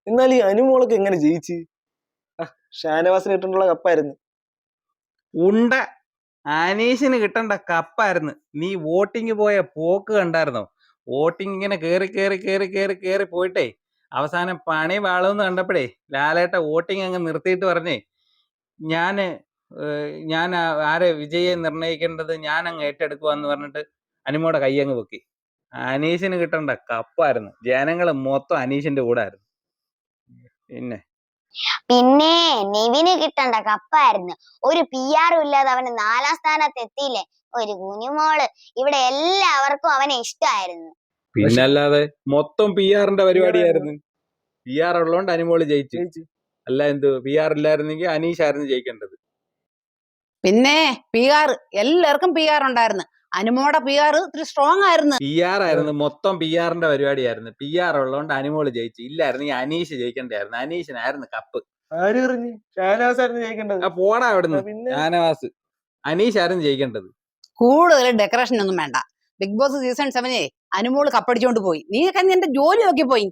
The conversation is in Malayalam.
എന്നാൽ ഈ അനുമോളൊക്കെ എങ്ങനെ ജയിച്ച്? ഷാനവാസിന് കിട്ടേണ്ടുള്ള കപ്പായിരുന്നു. ഉണ്ട അനീഷിന് കിട്ടേണ്ട കപ്പായിരുന്നു. നീ വോട്ടിങ് പോയ പോക്ക് കണ്ടായിരുന്നോ? വോട്ടിങ് ഇങ്ങനെ കേറി കേറി കേറി കേറി കേറി പോയിട്ടേ അവസാനം പണി വാളുമെന്ന് കണ്ടപ്പോഴേ ലാലേട്ട വോട്ടിങ് അങ്ങ് നിർത്തിയിട്ട് പറഞ്ഞേ ഞാൻ ആരെ വിജയെ നിർണയിക്കേണ്ടത് ഞാൻ അങ്ങ് ഏറ്റെടുക്കുവാന്ന് പറഞ്ഞിട്ട് അനുമോടെ കൈ അങ്ങ് പൊക്കി. അനീഷിന് കിട്ടേണ്ട കപ്പായിരുന്നു. ജനങ്ങള് മൊത്തം അനീഷിന്റെ കൂടെ ആയിരുന്നു. പിന്നെ നിവിന് കിട്ടേണ്ട കപ്പായിരുന്നു. ഒരു PR ഇല്ലാതെ അവന് 4ാം സ്ഥാനത്ത് എത്തിയില്ലേ ഒരു കുഞ്ഞുമോള്. ഇവിടെ എല്ലാവർക്കും അവനെ ഇഷ്ടമായിരുന്നു. പിന്നല്ലാതെ മൊത്തം PR-ന്റെ പരിപാടിയായിരുന്നു. PR ഉള്ളതുകൊണ്ട് അനുമോള് ജയിച്ചു. അല്ല PR ഇല്ലായിരുന്നെങ്കിൽ അനീഷായിരുന്നു ജയിക്കേണ്ടത്. പിന്നെ PR എല്ലാവർക്കും PR ഉണ്ടായിരുന്നു. അനുമോടെ PR ഇത്തിരി സ്ട്രോങ് ആയിരുന്നു. PR ആയിരുന്നു, മൊത്തം PR-ന്റെ പരിപാടിയായിരുന്നു. PR ഉള്ളതുകൊണ്ട് അനുമോള് ജയിച്ചു. ഇല്ലായിരുന്നെങ്കിൽ അനീഷ് ജയിക്കേണ്ടായിരുന്നു. അനീഷിനായിരുന്നു കപ്പ്. ആര് പറഞ്ഞു? ഷാനവാസായിരുന്നു ജയിക്കേണ്ടത്. പോടാ അവിടുന്ന്. ഷാനവാസ്. അനീഷായിരുന്നു ജയിക്കേണ്ടത്. കൂടുതൽ ഡെക്കറേഷൻ ഒന്നും വേണ്ട. ബിഗ് ബോസ് സീസൺ 7 അനുമോള് കപ്പടിച്ചോണ്ട് പോയി. നീ നിന്റെ ജോലി നോക്കി പോയി.